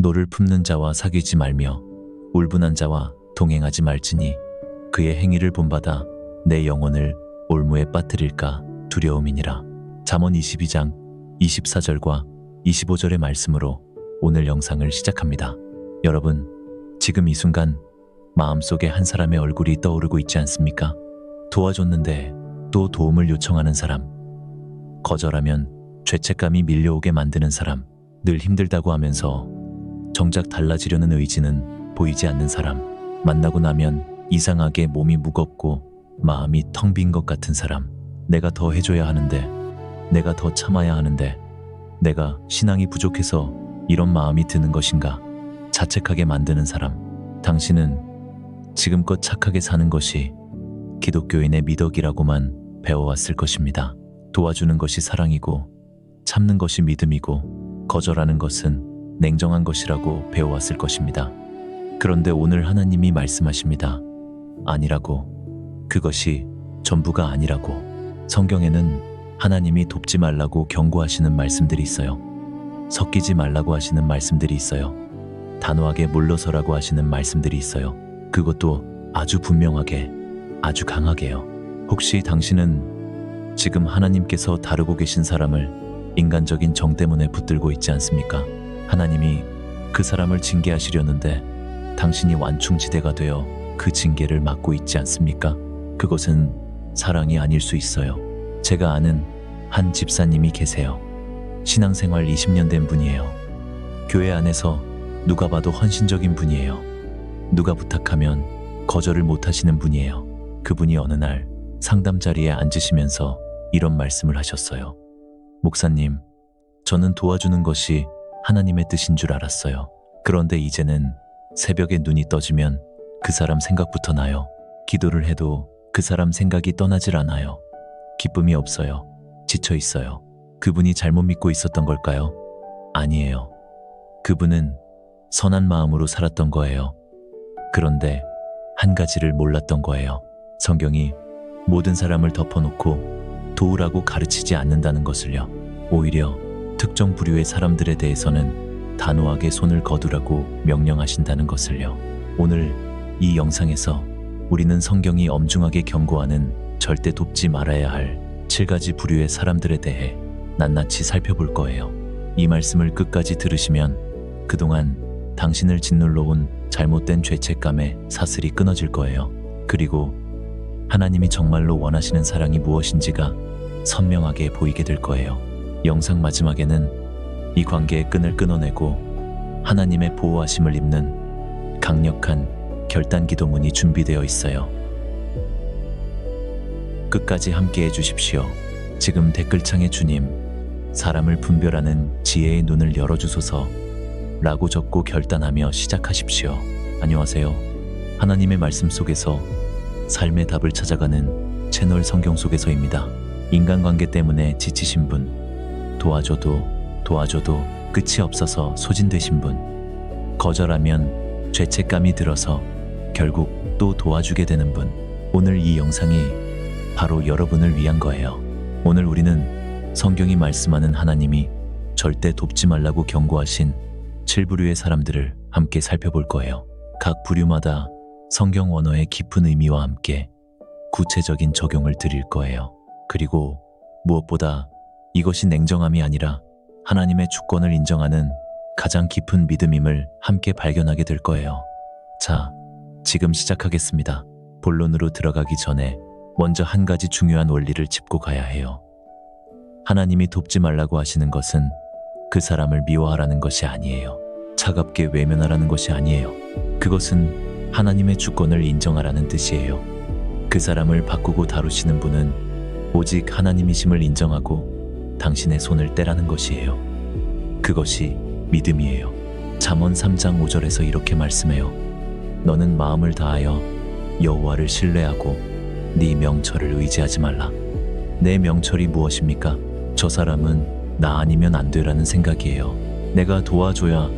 노를 품는 자와 사귀지 말며 울분한 자와 동행하지 말지니 그의 행위를 본받아 내 영혼을 올무에 빠뜨릴까 두려움이니라. 잠언 22장 24절과 25절의 말씀으로 오늘 영상을 시작합니다. 여러분, 지금 이 순간 마음속에 한 사람의 얼굴이 떠오르고 있지 않습니까? 도와줬는데 또 도움을 요청하는 사람, 거절하면 죄책감이 밀려오게 만드는 사람, 늘 힘들다고 하면서 정작 달라지려는 의지는 보이지 않는 사람, 만나고 나면 이상하게 몸이 무겁고 마음이 텅 빈 것 같은 사람, 내가 더 해줘야 하는데, 내가 더 참아야 하는데, 내가 신앙이 부족해서 이런 마음이 드는 것인가 자책하게 만드는 사람, 당신은 지금껏 착하게 사는 것이 기독교인의 미덕이라고만 배워왔을 것입니다. 도와주는 것이 사랑이고 참는 것이 믿음이고 거절하는 것은 냉정한 것이라고 배워왔을 것입니다. 그런데 오늘 하나님이 말씀하십니다. 아니라고. 그것이 전부가 아니라고. 성경에는 하나님이 돕지 말라고 경고하시는 말씀들이 있어요. 섞이지 말라고 하시는 말씀들이 있어요. 단호하게 물러서라고 하시는 말씀들이 있어요. 그것도 아주 분명하게, 아주 강하게요. 혹시 당신은 지금 하나님께서 다루고 계신 사람을 인간적인 정 때문에 붙들고 있지 않습니까? 하나님이 그 사람을 징계하시려는데 당신이 완충지대가 되어 그 징계를 막고 있지 않습니까? 그것은 사랑이 아닐 수 있어요. 제가 아는 한 집사님이 계세요. 신앙생활 20년 된 분이에요. 교회 안에서 누가 봐도 헌신적인 분이에요. 누가 부탁하면 거절을 못 하시는 분이에요. 그분이 어느 날 상담 자리에 앉으시면서 이런 말씀을 하셨어요. 목사님, 저는 도와주는 것이 하나님의 뜻인 줄 알았어요. 그런데 이제는 새벽에 눈이 떠지면 그 사람 생각부터 나요. 기도를 해도 그 사람 생각이 떠나질 않아요. 기쁨이 없어요. 지쳐 있어요. 그분이 잘못 믿고 있었던 걸까요? 아니에요. 그분은 선한 마음으로 살았던 거예요. 그런데 한 가지를 몰랐던 거예요. 성경이 모든 사람을 덮어놓고 도우라고 가르치지 않는다는 것을요. 오히려 특정 부류의 사람들에 대해서는 단호하게 손을 거두라고 명령하신다는 것을요. 오늘 이 영상에서 우리는 성경이 엄중하게 경고하는 절대 돕지 말아야 할 7가지 부류의 사람들에 대해 낱낱이 살펴볼 거예요. 이 말씀을 끝까지 들으시면 그동안 당신을 짓눌러 온 잘못된 죄책감의 사슬이 끊어질 거예요. 그리고 하나님이 정말로 원하시는 사랑이 무엇인지가 선명하게 보이게 될 거예요. 영상 마지막에는 이 관계의 끈을 끊어내고 하나님의 보호하심을 입는 강력한 결단 기도문이 준비되어 있어요. 끝까지 함께 해주십시오. 지금 댓글창에 주님, 사람을 분별하는 지혜의 눈을 열어주소서 라고 적고 결단하며 시작하십시오. 안녕하세요. 하나님의 말씀 속에서 삶의 답을 찾아가는 채널 성경 속에서입니다. 인간관계 때문에 지치신 분, 도와줘도 끝이 없어서 소진되신 분, 거절하면 죄책감이 들어서 결국 또 도와주게 되는 분, 오늘 이 영상이 바로 여러분을 위한 거예요. 오늘 우리는 성경이 말씀하는 하나님이 절대 돕지 말라고 경고하신 7부류의 사람들을 함께 살펴볼 거예요. 각 부류마다 성경 원어의 깊은 의미와 함께 구체적인 적용을 드릴 거예요. 그리고 무엇보다 이것이 냉정함이 아니라 하나님의 주권을 인정하는 가장 깊은 믿음임을 함께 발견하게 될 거예요. 자, 지금 시작하겠습니다. 본론으로 들어가기 전에 먼저 한 가지 중요한 원리를 짚고 가야 해요. 하나님이 돕지 말라고 하시는 것은 그 사람을 미워하라는 것이 아니에요. 차갑게 외면하라는 것이 아니에요. 그것은 하나님의 주권을 인정하라는 뜻이에요. 그 사람을 바꾸고 다루시는 분은 오직 하나님이심을 인정하고 당신의 손을 떼라는 것이에요. 그것이 믿음이에요. 잠언 3장 5절에서 이렇게 말씀해요. 너는 마음을 다하여 여호와를 신뢰하고 네 명철을 의지하지 말라. 내 명철이 무엇입니까? 저 사람은 나 아니면 안 되라는 생각이에요. 내가 도와줘야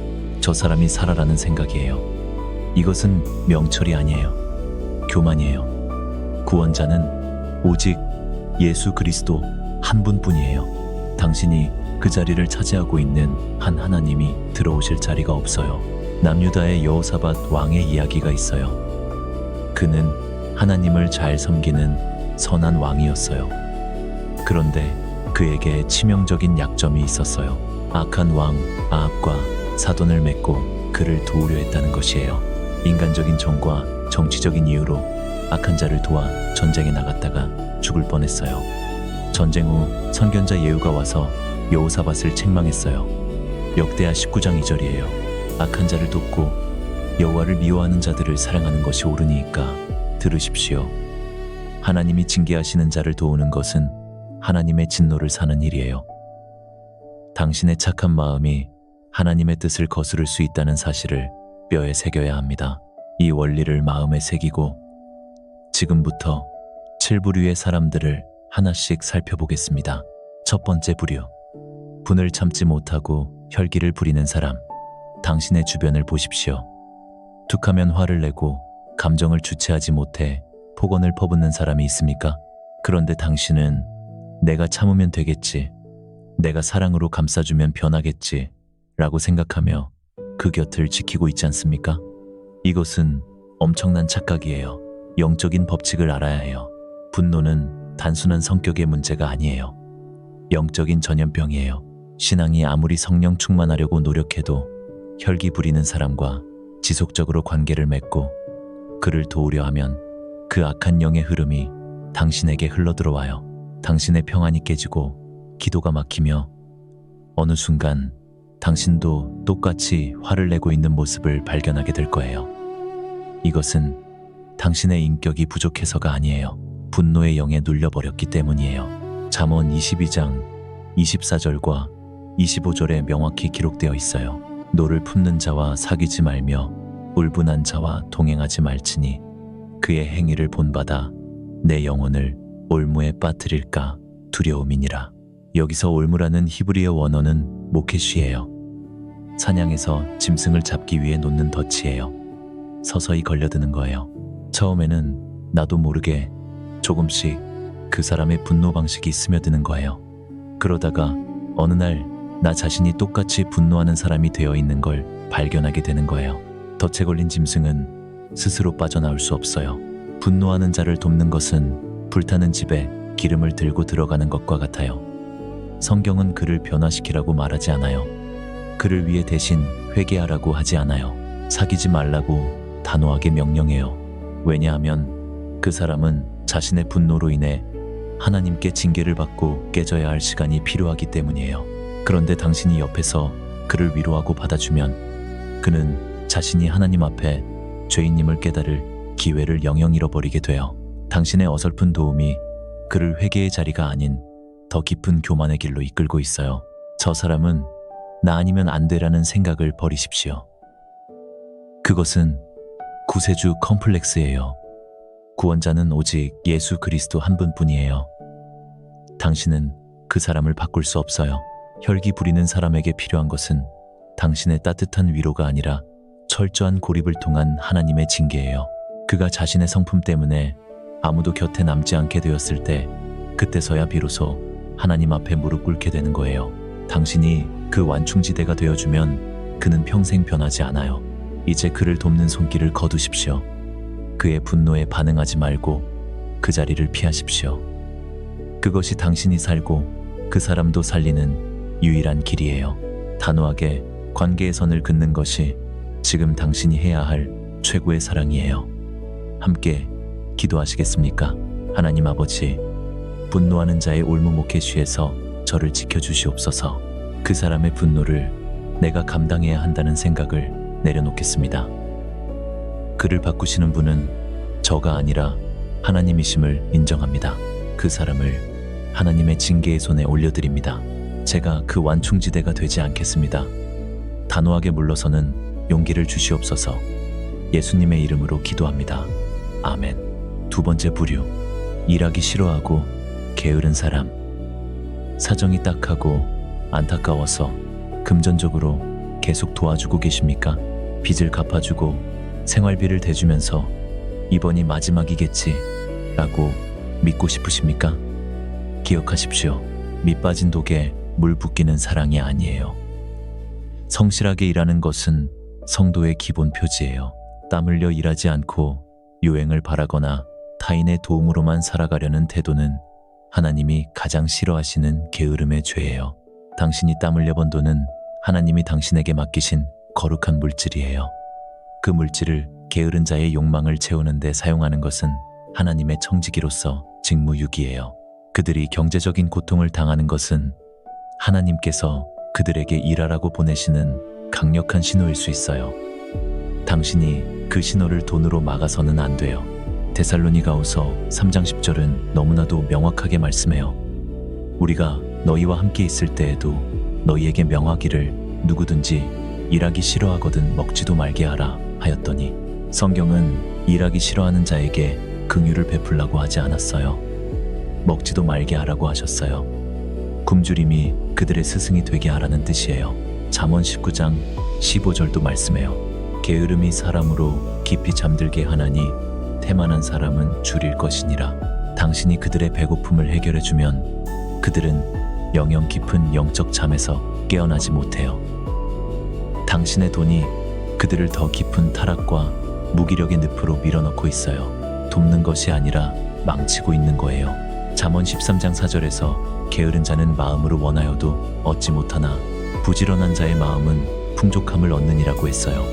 저 사람이 살아라는 생각이에요. 이것은 명철이 아니에요. 교만이에요. 구원자는 오직 예수 그리스도 한 분뿐이에요. 당신이 그 자리를 차지하고 있는 한 하나님이 들어오실 자리가 없어요. 남유다의 여호사밧 왕의 이야기가 있어요. 그는 하나님을 잘 섬기는 선한 왕이었어요. 그런데 그에게 치명적인 약점이 있었어요. 악한 왕 아합과 사돈을 맺고 그를 도우려 했다는 것이에요. 인간적인 정과 정치적인 이유로 악한 자를 도와 전쟁에 나갔다가 죽을 뻔했어요. 전쟁 후 선견자 예후가 와서 여호사밧을 책망했어요. 역대하 19장 2절이에요. 악한 자를 돕고 여호와를 미워하는 자들을 사랑하는 것이 옳으니까 들으십시오. 하나님이 징계하시는 자를 도우는 것은 하나님의 진노를 사는 일이에요. 당신의 착한 마음이 하나님의 뜻을 거스를 수 있다는 사실을 뼈에 새겨야 합니다. 이 원리를 마음에 새기고 지금부터 7부류의 사람들을 하나씩 살펴보겠습니다. 첫 번째 부류, 분을 참지 못하고 혈기를 부리는 사람. 당신의 주변을 보십시오. 툭하면 화를 내고 감정을 주체하지 못해 폭언을 퍼붓는 사람이 있습니까? 그런데 당신은 내가 참으면 되겠지, 내가 사랑으로 감싸주면 변하겠지 라고 생각하며 그 곁을 지키고 있지 않습니까? 이것은 엄청난 착각이에요. 영적인 법칙을 알아야 해요. 분노는 단순한 성격의 문제가 아니에요. 영적인 전염병이에요. 신앙이 아무리 성령 충만하려고 노력해도 혈기 부리는 사람과 지속적으로 관계를 맺고 그를 도우려 하면 그 악한 영의 흐름이 당신에게 흘러들어와요. 당신의 평안이 깨지고 기도가 막히며 어느 순간 당신도 똑같이 화를 내고 있는 모습을 발견하게 될 거예요. 이것은 당신의 인격이 부족해서가 아니에요. 분노의 영에 눌려버렸기 때문이에요. 잠언 22장 24절과 25절에 명확히 기록되어 있어요. 노를 품는 자와 사귀지 말며 울분한 자와 동행하지 말지니 그의 행위를 본받아 내 영혼을 올무에 빠뜨릴까 두려움이니라. 여기서 올무라는 히브리어 원어는 모켓이에요. 사냥에서 짐승을 잡기 위해 놓는 덫이에요. 서서히 걸려드는 거예요. 처음에는 나도 모르게 조금씩 그 사람의 분노 방식이 스며드는 거예요. 그러다가 어느 날 나 자신이 똑같이 분노하는 사람이 되어 있는 걸 발견하게 되는 거예요. 덫에 걸린 짐승은 스스로 빠져나올 수 없어요. 분노하는 자를 돕는 것은 불타는 집에 기름을 들고 들어가는 것과 같아요. 성경은 그를 변화시키라고 말하지 않아요. 그를 위해 대신 회개하라고 하지 않아요. 사귀지 말라고 단호하게 명령해요. 왜냐하면 그 사람은 자신의 분노로 인해 하나님께 징계를 받고 깨져야 할 시간이 필요하기 때문이에요. 그런데 당신이 옆에서 그를 위로하고 받아주면 그는 자신이 하나님 앞에 죄인임을 깨달을 기회를 영영 잃어버리게 돼요. 당신의 어설픈 도움이 그를 회개의 자리가 아닌 더 깊은 교만의 길로 이끌고 있어요. 저 사람은 나 아니면 안 돼라는 생각을 버리십시오. 그것은 구세주 컴플렉스예요. 구원자는 오직 예수 그리스도 한 분뿐이에요. 당신은 그 사람을 바꿀 수 없어요. 혈기 부리는 사람에게 필요한 것은 당신의 따뜻한 위로가 아니라 철저한 고립을 통한 하나님의 징계예요. 그가 자신의 성품 때문에 아무도 곁에 남지 않게 되었을 때 그때서야 비로소 하나님 앞에 무릎 꿇게 되는 거예요. 당신이 그 완충지대가 되어주면 그는 평생 변하지 않아요. 이제 그를 돕는 손길을 거두십시오. 그의 분노에 반응하지 말고 그 자리를 피하십시오. 그것이 당신이 살고 그 사람도 살리는 유일한 길이에요. 단호하게 관계의 선을 긋는 것이 지금 당신이 해야 할 최고의 사랑이에요. 함께 기도하시겠습니까? 하나님 아버지, 분노하는 자의 올무모켓쉬에서 저를 지켜주시옵소서. 그 사람의 분노를 내가 감당해야 한다는 생각을 내려놓겠습니다. 그를 바꾸시는 분은 저가 아니라 하나님이심을 인정합니다. 그 사람을 하나님의 징계의 손에 올려드립니다. 제가 그 완충지대가 되지 않겠습니다. 단호하게 물러서는 용기를 주시옵소서. 예수님의 이름으로 기도합니다. 아멘. 두 번째 부류, 일하기 싫어하고 게으른 사람. 사정이 딱하고 안타까워서 금전적으로 계속 도와주고 계십니까? 빚을 갚아주고 생활비를 대주면서 이번이 마지막이겠지 라고 믿고 싶으십니까? 기억하십시오. 밑 빠진 독에 물 붓기는 사랑이 아니에요. 성실하게 일하는 것은 성도의 기본 표지예요. 땀 흘려 일하지 않고 유행을 바라거나 타인의 도움으로만 살아가려는 태도는 하나님이 가장 싫어하시는 게으름의 죄예요. 당신이 땀 흘려 번 돈은 하나님이 당신에게 맡기신 거룩한 물질이에요. 그 물질을 게으른 자의 욕망을 채우는 데 사용하는 것은 하나님의 청지기로서 직무유기예요. 그들이 경제적인 고통을 당하는 것은 하나님께서 그들에게 일하라고 보내시는 강력한 신호일 수 있어요. 당신이 그 신호를 돈으로 막아서는 안 돼요. 데살로니가후서 3장 10절은 너무나도 명확하게 말씀해요. 우리가 너희와 함께 있을 때에도 너희에게 명하기를 누구든지 일하기 싫어하거든 먹지도 말게 하라 하였더니, 성경은 일하기 싫어하는 자에게 긍휼을 베풀라고 하지 않았어요. 먹지도 말게 하라고 하셨어요. 굶주림이 그들의 스승이 되게 하라는 뜻이에요. 잠언 19장 15절도 말씀해요. 게으름이 사람으로 깊이 잠들게 하나니 태만한 사람은 줄일 것이니라. 당신이 그들의 배고픔을 해결해주면 그들은 영영 깊은 영적 잠에서 깨어나지 못해요. 당신의 돈이 그들을 더 깊은 타락과 무기력의 늪으로 밀어넣고 있어요. 돕는 것이 아니라 망치고 있는 거예요. 잠언 13장 4절에서 게으른 자는 마음으로 원하여도 얻지 못하나 부지런한 자의 마음은 풍족함을 얻느니라고 했어요.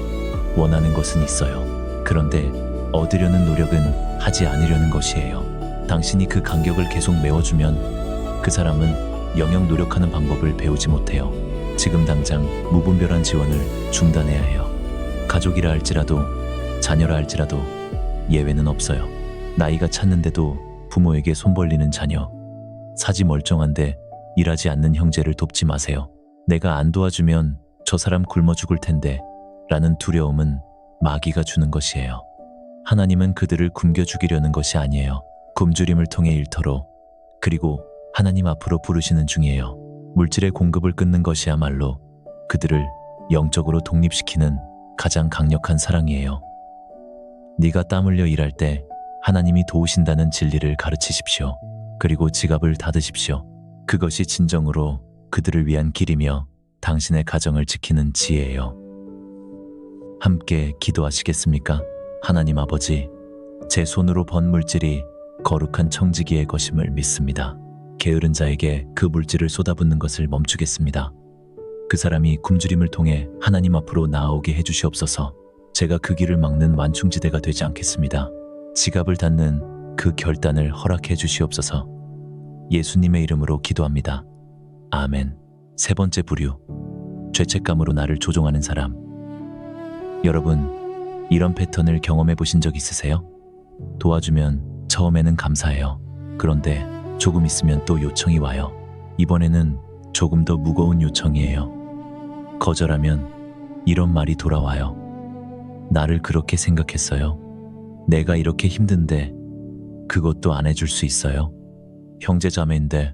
원하는 것은 있어요. 그런데 얻으려는 노력은 하지 않으려는 것이에요. 당신이 그 간격을 계속 메워주면 그 사람은 영영 노력하는 방법을 배우지 못해요. 지금 당장 무분별한 지원을 중단해야 해요. 가족이라 할지라도 자녀라 할지라도 예외는 없어요. 나이가 찼는데도 부모에게 손 벌리는 자녀, 사지 멀쩡한데 일하지 않는 형제를 돕지 마세요. 내가 안 도와주면 저 사람 굶어 죽을 텐데 라는 두려움은 마귀가 주는 것이에요. 하나님은 그들을 굶겨 죽이려는 것이 아니에요. 굶주림을 통해 일터로, 그리고 하나님 앞으로 부르시는 중이에요. 물질의 공급을 끊는 것이야말로 그들을 영적으로 독립시키는 가장 강력한 사랑이에요. 네가 땀 흘려 일할 때 하나님이 도우신다는 진리를 가르치십시오. 그리고 지갑을 닫으십시오. 그것이 진정으로 그들을 위한 길이며 당신의 가정을 지키는 지혜예요. 함께 기도하시겠습니까? 하나님 아버지, 제 손으로 번 물질이 거룩한 청지기의 것임을 믿습니다. 게으른 자에게 그 물질을 쏟아붓는 것을 멈추겠습니다. 그 사람이 굶주림을 통해 하나님 앞으로 나아오게 해주시옵소서. 제가 그 길을 막는 완충지대가 되지 않겠습니다. 지갑을 닫는 그 결단을 허락해 주시옵소서. 예수님의 이름으로 기도합니다. 아멘. 세 번째 부류, 죄책감으로 나를 조종하는 사람. 여러분, 이런 패턴을 경험해 보신 적 있으세요? 도와주면 처음에는 감사해요. 그런데 조금 있으면 또 요청이 와요. 이번에는 조금 더 무거운 요청이에요. 거절하면 이런 말이 돌아와요. 나를 그렇게 생각했어요? 내가 이렇게 힘든데 그것도 안 해줄 수 있어요? 형제자매인데,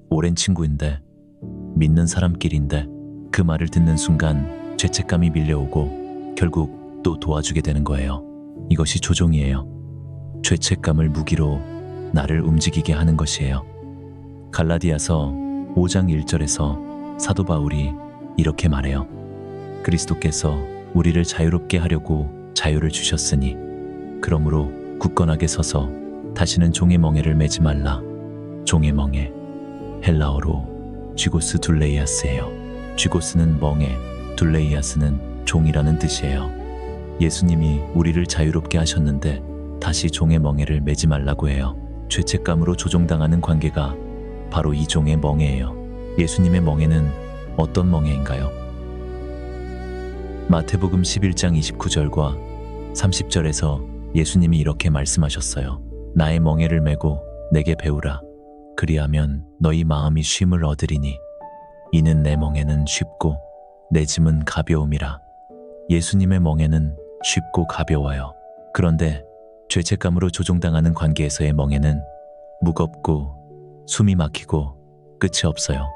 오랜 친구인데, 믿는 사람끼리인데. 그 말을 듣는 순간 죄책감이 밀려오고 결국 또 도와주게 되는 거예요. 이것이 조종이에요. 죄책감을 무기로 나를 움직이게 하는 것이에요. 갈라디아서 5장 1절에서 사도 바울이 이렇게 말해요. 그리스도께서 우리를 자유롭게 하려고 자유를 주셨으니 그러므로 굳건하게 서서 다시는 종의 멍에를 매지 말라. 종의 멍에, 헬라어로 쥐고스 둘레이아스예요. 쥐고스는 멍에, 둘레이아스는 종이라는 뜻이에요. 예수님이 우리를 자유롭게 하셨는데 다시 종의 멍에를 매지 말라고 해요. 죄책감으로 조종당하는 관계가 바로 이 종의 멍에예요. 예수님의 멍에는 어떤 멍에인가요? 마태복음 11장 29절과 30절에서 예수님이 이렇게 말씀하셨어요. 나의 멍에를 메고 내게 배우라. 그리하면 너희 마음이 쉼을 얻으리니 이는 내 멍에는 쉽고 내 짐은 가벼움이라. 예수님의 멍에는 쉽고 가벼워요. 그런데 죄책감으로 조종당하는 관계에서의 멍에는 무겁고 숨이 막히고 끝이 없어요.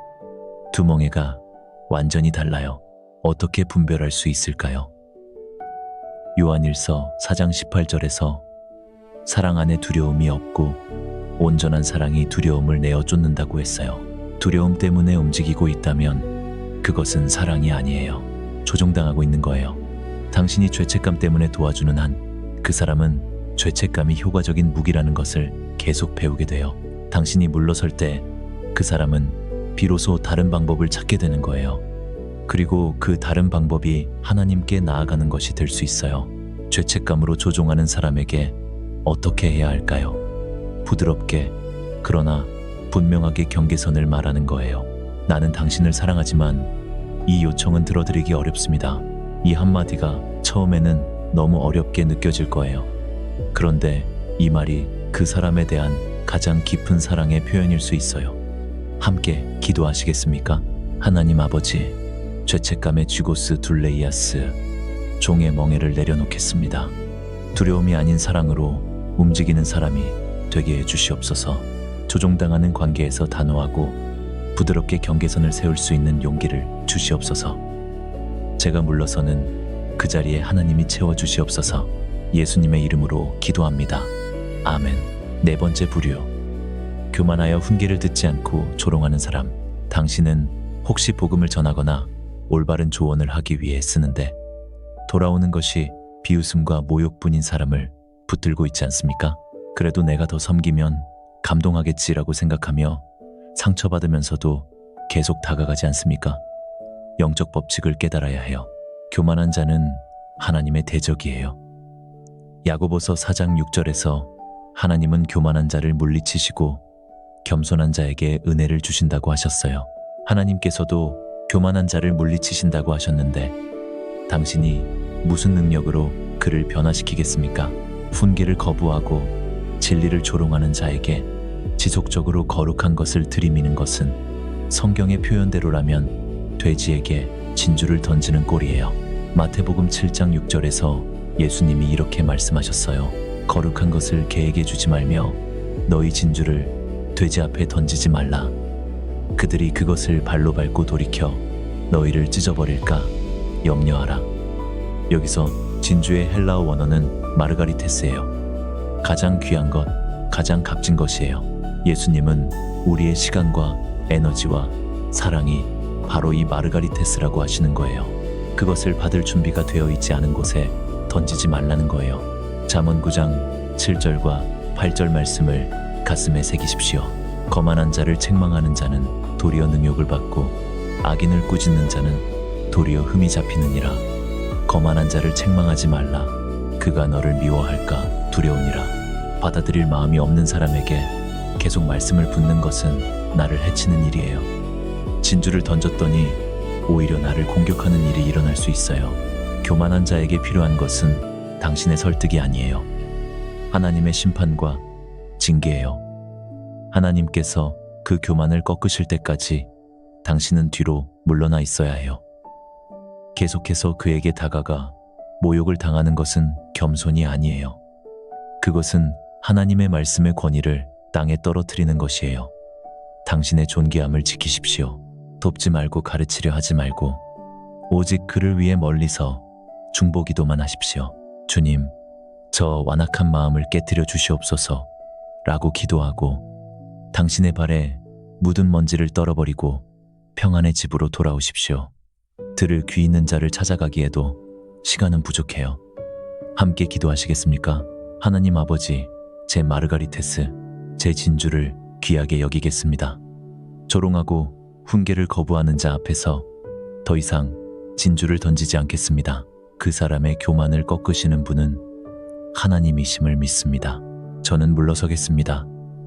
두 멍에가 완전히 달라요. 어떻게 분별할 수 있을까요? 요한일서 4장 18절에서 사랑 안에 두려움이 없고 온전한 사랑이 두려움을 내어 쫓는다고 했어요. 두려움 때문에 움직이고 있다면 그것은 사랑이 아니에요. 조종당하고 있는 거예요. 당신이 죄책감 때문에 도와주는 한 그 사람은 죄책감이 효과적인 무기라는 것을 계속 배우게 돼요. 당신이 물러설 때 그 사람은 비로소 다른 방법을 찾게 되는 거예요. 그리고 그 다른 방법이 하나님께 나아가는 것이 될 수 있어요. 죄책감으로 조종하는 사람에게 어떻게 해야 할까요? 부드럽게, 그러나 분명하게 경계선을 말하는 거예요. 나는 당신을 사랑하지만 이 요청은 들어드리기 어렵습니다. 이 한마디가 처음에는 너무 어렵게 느껴질 거예요. 그런데 이 말이 그 사람에 대한 가장 깊은 사랑의 표현일 수 있어요. 함께 기도하시겠습니까? 하나님 아버지, 죄책감의 쥐고스 둘레이아스, 종의 멍에를 내려놓겠습니다. 두려움이 아닌 사랑으로 움직이는 사람이 되게 해주시옵소서. 조종당하는 관계에서 단호하고 부드럽게 경계선을 세울 수 있는 용기를 주시옵소서. 제가 물러서는 그 자리에 하나님이 채워주시옵소서. 예수님의 이름으로 기도합니다. 아멘. 네 번째 부류. 교만하여 훈계를 듣지 않고 조롱하는 사람. 당신은 혹시 복음을 전하거나 올바른 조언을 하기 위해 쓰는데 돌아오는 것이 비웃음과 모욕뿐인 사람을 붙들고 있지 않습니까? 그래도 내가 더 섬기면 감동하겠지라고 생각하며 상처받으면서도 계속 다가가지 않습니까? 영적 법칙을 깨달아야 해요. 교만한 자는 하나님의 대적이에요. 야고보서 4장 6절에서 하나님은 교만한 자를 물리치시고 겸손한 자에게 은혜를 주신다고 하셨어요. 하나님께서도 교만한 자를 물리치신다고 하셨는데 당신이 무슨 능력으로 그를 변화시키겠습니까? 훈계를 거부하고 진리를 조롱하는 자에게 지속적으로 거룩한 것을 들이미는 것은 성경의 표현대로라면 돼지에게 진주를 던지는 꼴이에요. 마태복음 7장 6절에서 예수님이 이렇게 말씀하셨어요. 거룩한 것을 개에게 주지 말며 너희 진주를 돼지 앞에 던지지 말라. 그들이 그것을 발로 밟고 돌이켜 너희를 찢어버릴까 염려하라. 여기서 진주의 헬라어 원어는 마르가리테스예요. 가장 귀한 것, 가장 값진 것이에요. 예수님은 우리의 시간과 에너지와 사랑이 바로 이 마르가리테스라고 하시는 거예요. 그것을 받을 준비가 되어 있지 않은 곳에 던지지 말라는 거예요. 잠언 9장 7절과 8절 말씀을 가슴에 새기십시오. 거만한 자를 책망하는 자는 도리어 능욕을 받고 악인을 꾸짖는 자는 도리어 흠이 잡히느니라. 거만한 자를 책망하지 말라. 그가 너를 미워할까 두려우니라. 받아들일 마음이 없는 사람에게 계속 말씀을 붓는 것은 나를 해치는 일이에요. 진주를 던졌더니 오히려 나를 공격하는 일이 일어날 수 있어요. 교만한 자에게 필요한 것은 당신의 설득이 아니에요. 하나님의 심판과 징계예요. 하나님께서 그 교만을 꺾으실 때까지 당신은 뒤로 물러나 있어야 해요. 계속해서 그에게 다가가 모욕을 당하는 것은 겸손이 아니에요. 그것은 하나님의 말씀의 권위를 땅에 떨어뜨리는 것이에요. 당신의 존귀함을 지키십시오. 돕지 말고 가르치려 하지 말고 오직 그를 위해 멀리서 중보기도만 하십시오. 주님, 저 완악한 마음을 깨뜨려 주시옵소서 라고 기도하고 당신의 발에 묻은 먼지를 떨어버리고 평안의 집으로 돌아오십시오. 들을 귀 있는 자를 찾아가기에도 시간은 부족해요. 함께 기도하시겠습니까? 하나님 아버지, 제 마르가리테스, 제 진주를 귀하게 여기겠습니다. 조롱하고 훈계를 거부하는 자 앞에서 더 이상 진주를 던지지 않겠습니다. 그 사람의 교만을 꺾으시는 분은 하나님이심을 믿습니다. 저는 물러서겠습니다.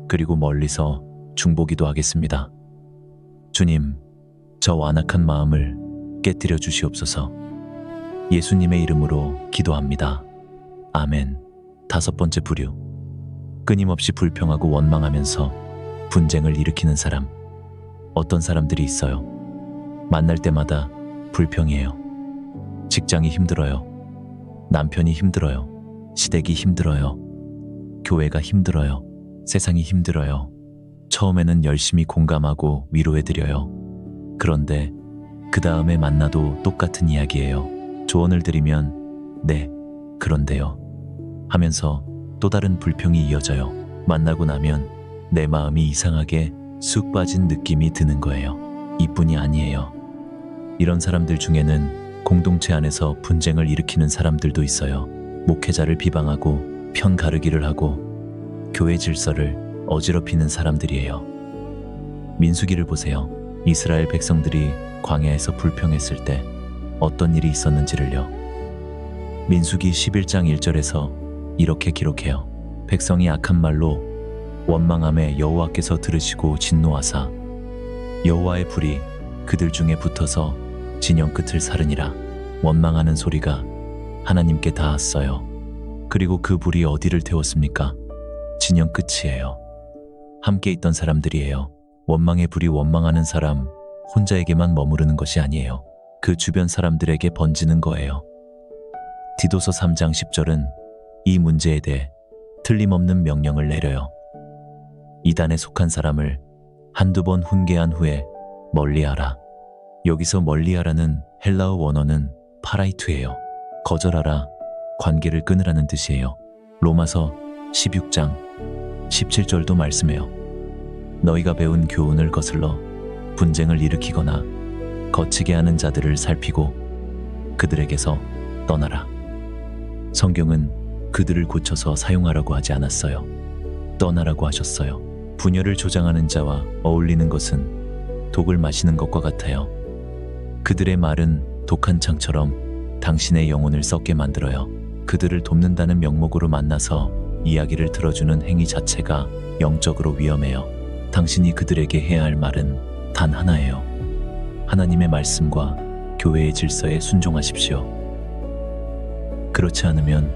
그리고 멀리서 중보기도 하겠습니다. 주님, 저 완악한 마음을 깨뜨려 주시옵소서. 예수님의 이름으로 기도합니다. 아멘. 다섯 번째 부류. 끊임없이 불평하고 원망하면서 분쟁을 일으키는 사람. 어떤 사람들이 있어요. 만날 때마다 불평이에요. 직장이 힘들어요. 남편이 힘들어요. 시댁이 힘들어요. 교회가 힘들어요. 세상이 힘들어요. 처음에는 열심히 공감하고 위로해드려요. 그런데 그 다음에 만나도 똑같은 이야기예요. 조언을 드리면 네, 그런데요 하면서 또 다른 불평이 이어져요. 만나고 나면 내 마음이 이상하게 쑥 빠진 느낌이 드는 거예요. 이뿐이 아니에요. 이런 사람들 중에는 공동체 안에서 분쟁을 일으키는 사람들도 있어요. 목회자를 비방하고 편 가르기를 하고 교회 질서를 어지럽히는 사람들이에요. 민수기를 보세요. 이스라엘 백성들이 광야에서 불평했을 때 어떤 일이 있었는지를요. 민수기 11장 1절에서 이렇게 기록해요. 백성이 악한 말로 원망함에 여호와께서 들으시고 진노하사 여호와의 불이 그들 중에 붙어서 진영 끝을 사르니라. 원망하는 소리가 하나님께 닿았어요. 그리고 그 불이 어디를 태웠습니까? 진영 끝이에요. 함께 있던 사람들이에요. 원망의 불이 원망하는 사람 혼자에게만 머무르는 것이 아니에요. 그 주변 사람들에게 번지는 거예요. 디도서 3장 10절은 이 문제에 대해 틀림없는 명령을 내려요. 이단에 속한 사람을 한두 번 훈계한 후에 멀리하라. 여기서 멀리하라는 헬라어 원어는 파라이투예요. 거절하라, 관계를 끊으라는 뜻이에요. 로마서 16장 17절도 말씀해요. 너희가 배운 교훈을 거슬러 분쟁을 일으키거나 거치게 하는 자들을 살피고 그들에게서 떠나라. 성경은 그들을 고쳐서 사용하라고 하지 않았어요. 떠나라고 하셨어요. 분열을 조장하는 자와 어울리는 것은 독을 마시는 것과 같아요. 그들의 말은 독한 창처럼 당신의 영혼을 썩게 만들어요. 그들을 돕는다는 명목으로 만나서 이야기를 들어주는 행위 자체가 영적으로 위험해요. 당신이 그들에게 해야 할 말은 단 하나예요. 하나님의 말씀과 교회의 질서에 순종하십시오. 그렇지 않으면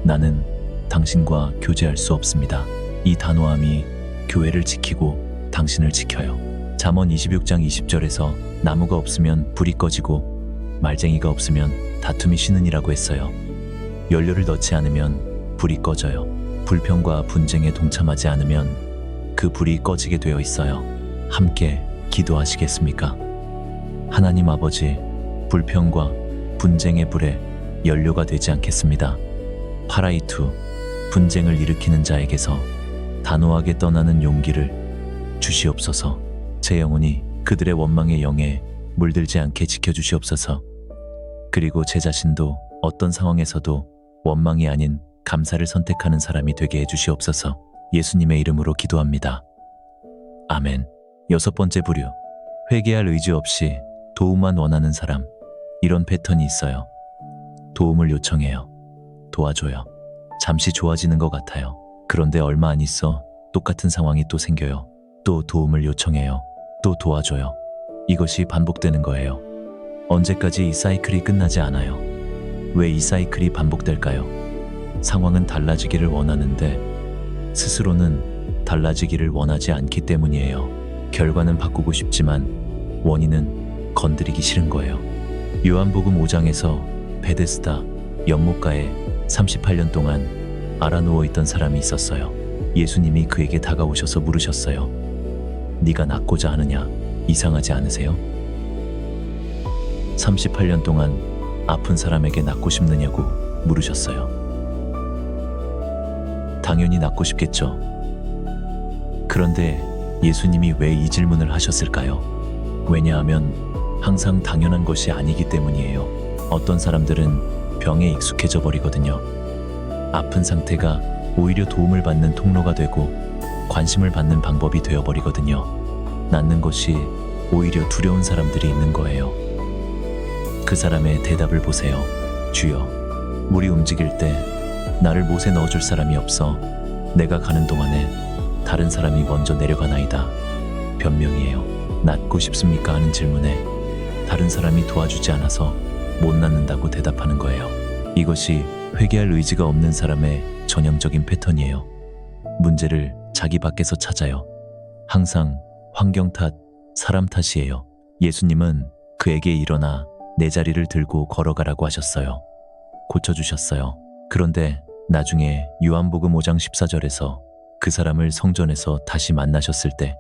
나는 당신과 교제할 수 없습니다. 이 단호함이 교회를 지키고 당신을 지켜요. 잠언 26장 20절에서 나무가 없으면 불이 꺼지고 말쟁이가 없으면 다툼이 쉬느니라고 했어요. 연료를 넣지 않으면 불이 꺼져요. 불평과 분쟁에 동참하지 않으면 그 불이 꺼지게 되어 있어요. 함께 기도하시겠습니까? 하나님 아버지, 불평과 분쟁의 불에 연료가 되지 않겠습니다. 파라이투, 분쟁을 일으키는 자에게서 단호하게 떠나는 용기를 주시옵소서. 제 영혼이 그들의 원망의 영에 물들지 않게 지켜주시옵소서. 그리고 제 자신도 어떤 상황에서도 원망이 아닌 감사를 선택하는 사람이 되게 해주시옵소서. 예수님의 이름으로 기도합니다. 아멘. 6번째 부류, 회개할 의지 없이 도움만 원하는 사람. 이런 패턴이 있어요. 도움을 요청해요. 도와줘요. 잠시 좋아지는 것 같아요. 그런데 얼마 안 있어 똑같은 상황이 또 생겨요. 또 도움을 요청해요. 또 도와줘요. 이것이 반복되는 거예요. 언제까지 이 사이클이 끝나지 않아요. 왜 이 사이클이 반복될까요? 상황은 달라지기를 원하는데 스스로는 달라지기를 원하지 않기 때문이에요. 결과는 바꾸고 싶지만 원인은 건드리기 싫은 거예요. 요한복음 5장에서 베데스다 연못가에 38년 동안 앓아 누워있던 사람이 있었어요. 예수님이 그에게 다가오셔서 물으셨어요. 네가 낫고자 하느냐? 이상하지 않으세요? 38년 동안 아픈 사람에게 낫고 싶느냐고 물으셨어요. 당연히 낫고 싶겠죠. 그런데 예수님이 왜 이 질문을 하셨을까요? 왜냐하면 항상 당연한 것이 아니기 때문이에요. 어떤 사람들은 병에 익숙해져 버리거든요. 아픈 상태가 오히려 도움을 받는 통로가 되고 관심을 받는 방법이 되어버리거든요. 낫는 것이 오히려 두려운 사람들이 있는 거예요. 그 사람의 대답을 보세요. 주여, 물이 움직일 때 나를 못에 넣어줄 사람이 없어 내가 가는 동안에 다른 사람이 먼저 내려가나이다. 변명이에요. 낫고 싶습니까? 하는 질문에 다른 사람이 도와주지 않아서 못 낫는다고 대답하는 거예요. 이것이 회개할 의지가 없는 사람의 전형적인 패턴이에요. 문제를 자기 밖에서 찾아요. 항상 환경 탓, 사람 탓이에요. 예수님은 그에게 일어나 내 자리를 들고 걸어가라고 하셨어요. 고쳐주셨어요. 그런데 나중에 요한복음 5장 14절에서 그 사람을 성전에서 다시 만나셨을 때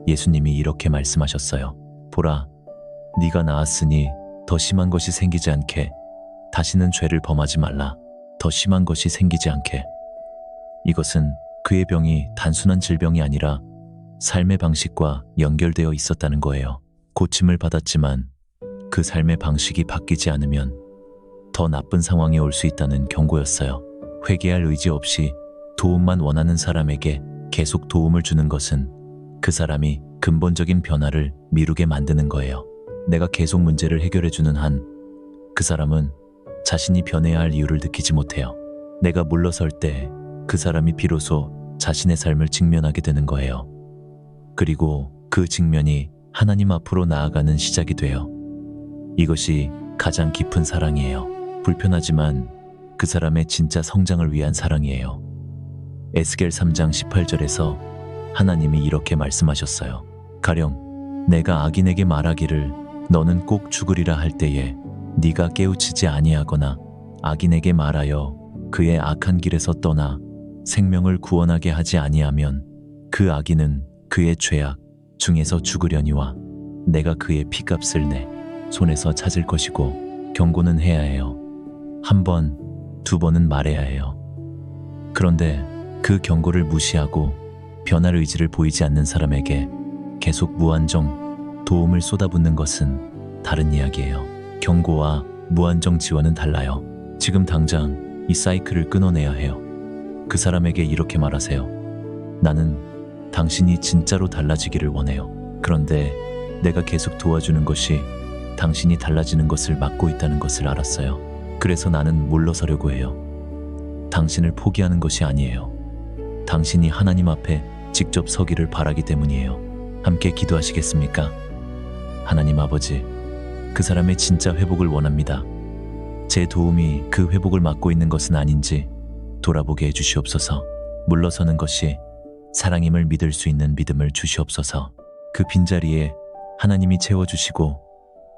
예수님이 이렇게 말씀하셨어요. 보라, 네가 나았으니 더 심한 것이 생기지 않게 다시는 죄를 범하지 말라. 더 심한 것이 생기지 않게. 이것은 그의 병이 단순한 질병이 아니라 삶의 방식과 연결되어 있었다는 거예요. 고침을 받았지만 그 삶의 방식이 바뀌지 않으면 더 나쁜 상황이 올 수 있다는 경고였어요. 회개할 의지 없이 도움만 원하는 사람에게 계속 도움을 주는 것은 그 사람이 근본적인 변화를 미루게 만드는 거예요. 내가 계속 문제를 해결해주는 한 그 사람은 자신이 변해야 할 이유를 느끼지 못해요. 내가 물러설 때 그 사람이 비로소 자신의 삶을 직면하게 되는 거예요. 그리고 그 직면이 하나님 앞으로 나아가는 시작이 돼요. 이것이 가장 깊은 사랑이에요. 불편하지만 그 사람의 진짜 성장을 위한 사랑이에요. 에스겔 3장 18절에서 하나님이 이렇게 말씀하셨어요. 가령 내가 악인에게 말하기를 너는 꼭 죽으리라 할 때에 네가 깨우치지 아니하거나 악인에게 말하여 그의 악한 길에서 떠나 생명을 구원하게 하지 아니하면 그 악인은 그의 죄악 중에서 죽으려니와 내가 그의 피값을 내 손에서 찾을 것이고 경고는 해야 해요. 한 번, 두 번은 말해야 해요. 그런데 그 경고를 무시하고 변할 의지를 보이지 않는 사람에게 계속 무한정 도움을 쏟아붓는 것은 다른 이야기예요. 경고와 무한정 지원은 달라요. 지금 당장 이 사이클을 끊어내야 해요. 그 사람에게 이렇게 말하세요. 나는 당신이 진짜로 달라지기를 원해요. 그런데 내가 계속 도와주는 것이 당신이 달라지는 것을 막고 있다는 것을 알았어요. 그래서 나는 물러서려고 해요. 당신을 포기하는 것이 아니에요. 당신이 하나님 앞에 직접 서기를 바라기 때문이에요. 함께 기도하시겠습니까? 하나님 아버지, 그 사람의 진짜 회복을 원합니다. 제 도움이 그 회복을 막고 있는 것은 아닌지 돌아보게 해주시옵소서. 물러서는 것이 사랑임을 믿을 수 있는 믿음을 주시옵소서. 그 빈자리에 하나님이 채워주시고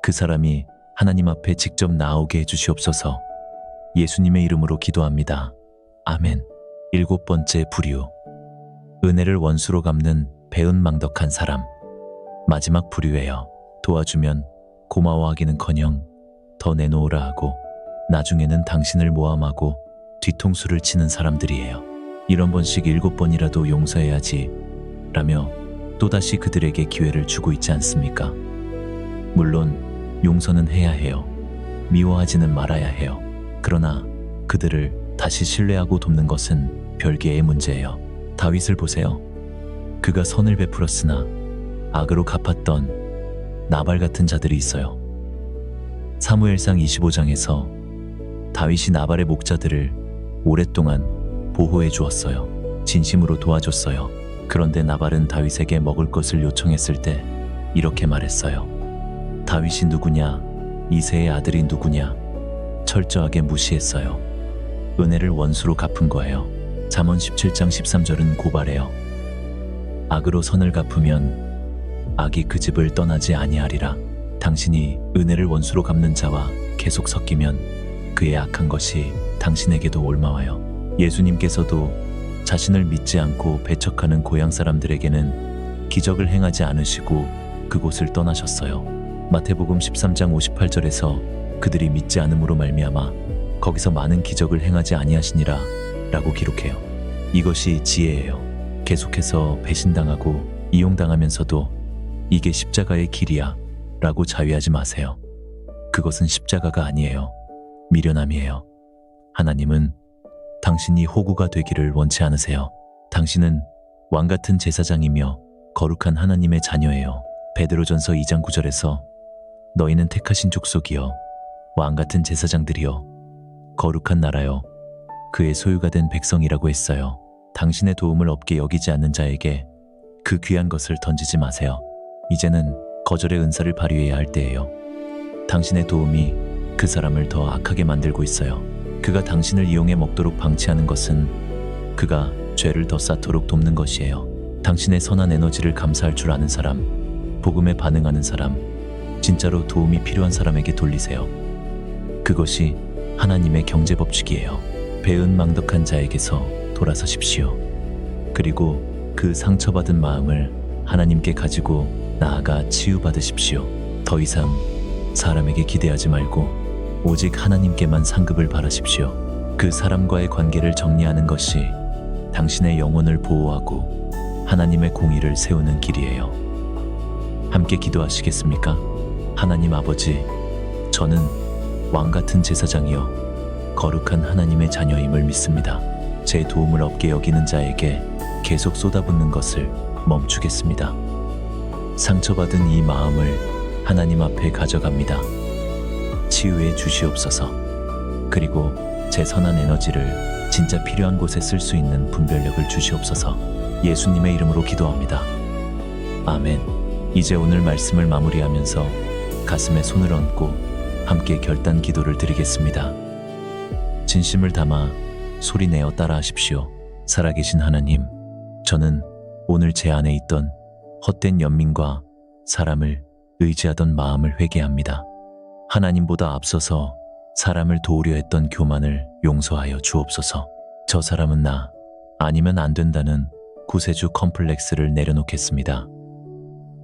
그 사람이 하나님 앞에 직접 나오게 해주시옵소서. 예수님의 이름으로 기도합니다. 아멘. 7번째 부류. 은혜를 원수로 갚는 배은망덕한 사람. 마지막 부류예요. 도와주면 고마워하기는커녕 더 내놓으라 하고 나중에는 당신을 모함하고 뒤통수를 치는 사람들이에요. 이런 번씩 7번이라도 용서해야지 라며 또다시 그들에게 기회를 주고 있지 않습니까? 물론 용서는 해야 해요. 미워하지는 말아야 해요. 그러나 그들을 다시 신뢰하고 돕는 것은 별개의 문제예요. 다윗을 보세요. 그가 선을 베풀었으나 악으로 갚았던 나발 같은 자들이 있어요. 사무엘상 25장에서 다윗이 나발의 목자들을 오랫동안 보호해 주었어요. 진심으로 도와줬어요. 그런데 나발은 다윗에게 먹을 것을 요청했을 때 이렇게 말했어요. 다윗이 누구냐? 이새의 아들이 누구냐? 철저하게 무시했어요. 은혜를 원수로 갚은 거예요. 잠언 17장 13절은 고발해요. 악으로 선을 갚으면 악이 그 집을 떠나지 아니하리라. 당신이 은혜를 원수로 갚는 자와 계속 섞이면 그의 악한 것이 당신에게도 옮아와요. 예수님께서도 자신을 믿지 않고 배척하는 고향 사람들에게는 기적을 행하지 않으시고 그곳을 떠나셨어요. 마태복음 13장 58절에서 그들이 믿지 않음으로 말미암아 거기서 많은 기적을 행하지 아니하시니라 라고 기록해요. 이것이 지혜예요. 계속해서 배신당하고 이용당하면서도 이게 십자가의 길이야 라고 자위하지 마세요. 그것은 십자가가 아니에요. 미련함이에요. 하나님은 당신이 호구가 되기를 원치 않으세요. 당신은 왕같은 제사장이며 거룩한 하나님의 자녀예요. 베드로전서 2장 9절에서 너희는 택하신 족속이여 왕같은 제사장들이여 거룩한 나라여 그의 소유가 된 백성이라고 했어요. 당신의 도움을 없게 여기지 않는 자에게 그 귀한 것을 던지지 마세요. 이제는 거절의 은사를 발휘해야 할 때예요. 당신의 도움이 그 사람을 더 악하게 만들고 있어요. 그가 당신을 이용해 먹도록 방치하는 것은 그가 죄를 더 쌓도록 돕는 것이에요. 당신의 선한 에너지를 감사할 줄 아는 사람, 복음에 반응하는 사람, 진짜로 도움이 필요한 사람에게 돌리세요. 그것이 하나님의 경제 법칙이에요. 배은망덕한 자에게서 돌아서십시오. 그리고 그 상처받은 마음을 하나님께 가지고 나아가 치유받으십시오. 더 이상 사람에게 기대하지 말고 오직 하나님께만 상급을 바라십시오. 그 사람과의 관계를 정리하는 것이 당신의 영혼을 보호하고 하나님의 공의를 세우는 길이에요. 함께 기도하시겠습니까? 하나님 아버지, 저는 왕 같은 제사장이요 거룩한 하나님의 자녀임을 믿습니다. 제 도움을 없게 여기는 자에게 계속 쏟아붓는 것을 멈추겠습니다. 상처받은 이 마음을 하나님 앞에 가져갑니다. 치유해 주시옵소서. 그리고 제 선한 에너지를 진짜 필요한 곳에 쓸 수 있는 분별력을 주시옵소서. 예수님의 이름으로 기도합니다. 아멘. 이제 오늘 말씀을 마무리하면서 가슴에 손을 얹고 함께 결단 기도를 드리겠습니다. 진심을 담아 소리내어 따라하십시오. 살아계신 하나님, 저는 오늘 제 안에 있던 헛된 연민과 사람을 의지하던 마음을 회개합니다. 하나님보다 앞서서 사람을 도우려 했던 교만을 용서하여 주옵소서. 저 사람은 나 아니면 안 된다는 구세주 컴플렉스를 내려놓겠습니다.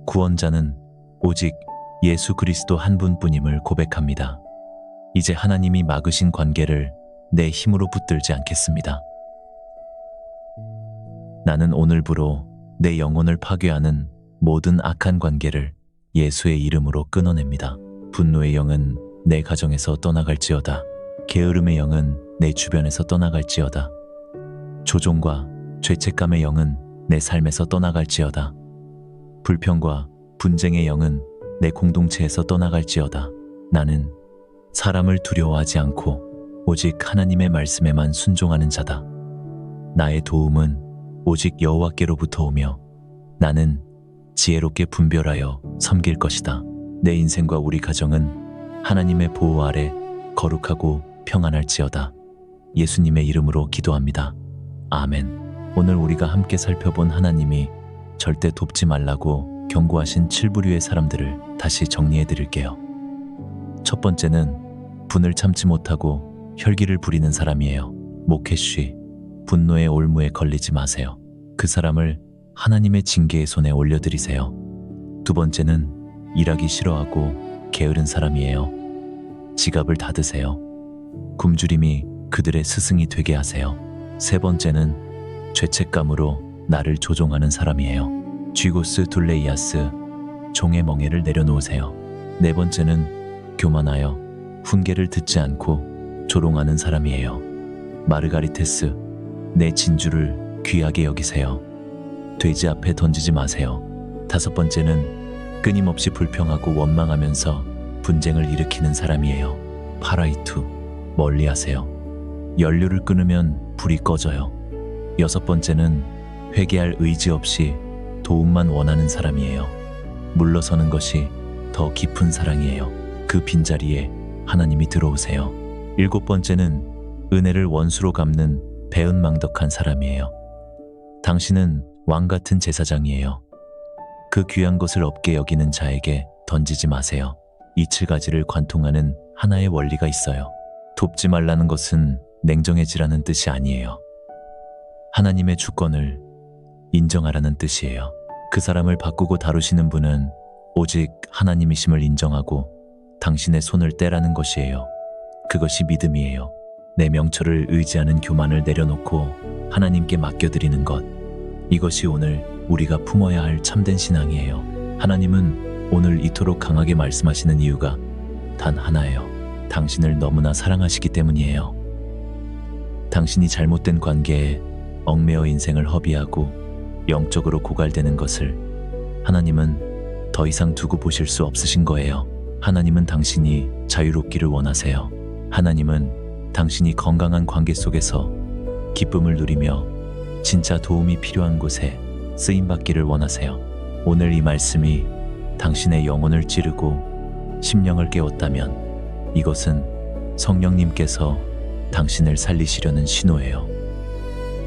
구원자는 오직 예수 그리스도 한 분뿐임을 고백합니다. 이제 하나님이 막으신 관계를 내 힘으로 붙들지 않겠습니다. 나는 오늘부로 내 영혼을 파괴하는 모든 악한 관계를 예수의 이름으로 끊어냅니다. 분노의 영은 내 가정에서 떠나갈지어다. 게으름의 영은 내 주변에서 떠나갈지어다. 조종과 죄책감의 영은 내 삶에서 떠나갈지어다. 불평과 분쟁의 영은 내 공동체에서 떠나갈지어다. 나는 사람을 두려워하지 않고 오직 하나님의 말씀에만 순종하는 자다. 나의 도움은 오직 여호와께로부터 오며 나는 지혜롭게 분별하여 섬길 것이다. 내 인생과 우리 가정은 하나님의 보호 아래 거룩하고 평안할지어다. 예수님의 이름으로 기도합니다. 아멘. 오늘 우리가 함께 살펴본 하나님이 절대 돕지 말라고 경고하신 7부류의 사람들을 다시 정리해 드릴게요. 첫 번째는 분을 참지 못하고 혈기를 부리는 사람이에요. 모케쉬, 분노의 올무에 걸리지 마세요. 그 사람을 하나님의 징계의 손에 올려드리세요. 두 번째는 일하기 싫어하고 게으른 사람이에요. 지갑을 닫으세요. 굶주림이 그들의 스승이 되게 하세요. 세 번째는 죄책감으로 나를 조종하는 사람이에요. 쥐고스 둘레이아스, 종의 멍에를 내려놓으세요. 네 번째는 교만하여 훈계를 듣지 않고 조롱하는 사람이에요. 마르가리테스, 내 진주를 귀하게 여기세요. 돼지 앞에 던지지 마세요. 다섯 번째는 끊임없이 불평하고 원망하면서 분쟁을 일으키는 사람이에요. 파라이투, 멀리하세요. 연료를 끊으면 불이 꺼져요. 여섯 번째는 회개할 의지 없이 도움만 원하는 사람이에요. 물러서는 것이 더 깊은 사랑이에요. 그 빈자리에 하나님이 들어오세요. 일곱 번째는 은혜를 원수로 갚는 배은망덕한 사람이에요. 당신은 왕 같은 제사장이에요. 그 귀한 것을 없게 여기는 자에게 던지지 마세요. 이 7가지를 관통하는 하나의 원리가 있어요. 돕지 말라는 것은 냉정해지라는 뜻이 아니에요. 하나님의 주권을 인정하라는 뜻이에요. 그 사람을 바꾸고 다루시는 분은 오직 하나님이심을 인정하고 당신의 손을 떼라는 것이에요. 그것이 믿음이에요. 내 명철을 의지하는 교만을 내려놓고 하나님께 맡겨드리는 것. 이것이 오늘 우리가 품어야 할 참된 신앙이에요. 하나님은 오늘 이토록 강하게 말씀하시는 이유가 단 하나예요. 당신을 너무나 사랑하시기 때문이에요. 당신이 잘못된 관계에 얽매여 인생을 허비하고 영적으로 고갈되는 것을 하나님은 더 이상 두고 보실 수 없으신 거예요. 하나님은 당신이 자유롭기를 원하세요. 하나님은 당신이 건강한 관계 속에서 기쁨을 누리며 진짜 도움이 필요한 곳에 쓰임받기를 원하세요. 오늘 이 말씀이 당신의 영혼을 찌르고 심령을 깨웠다면 이것은 성령님께서 당신을 살리시려는 신호예요.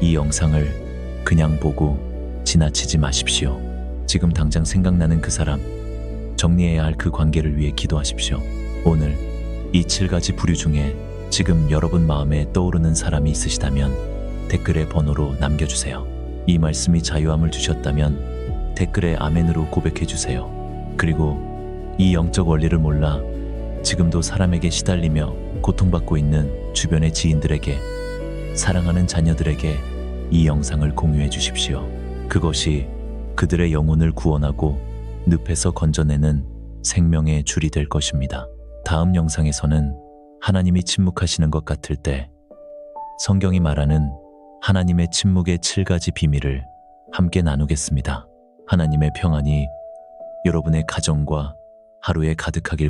이 영상을 그냥 보고 지나치지 마십시오. 지금 당장 생각나는 그 사람, 정리해야 할 그 관계를 위해 기도하십시오. 오늘 이 7가지 부류 중에 지금 여러분 마음에 떠오르는 사람이 있으시다면 댓글에 번호로 남겨주세요. 이 말씀이 자유함을 주셨다면 댓글에 아멘으로 고백해주세요. 그리고 이 영적 원리를 몰라 지금도 사람에게 시달리며 고통받고 있는 주변의 지인들에게, 사랑하는 자녀들에게 이 영상을 공유해 주십시오. 그것이 그들의 영혼을 구원하고 늪에서 건져내는 생명의 줄이 될 것입니다. 다음 영상에서는 하나님이 침묵하시는 것 같을 때 성경이 말하는 하나님의 침묵의 7가지 비밀을 함께 나누겠습니다. 하나님의 평안이 여러분의 가정과 하루에 가득하길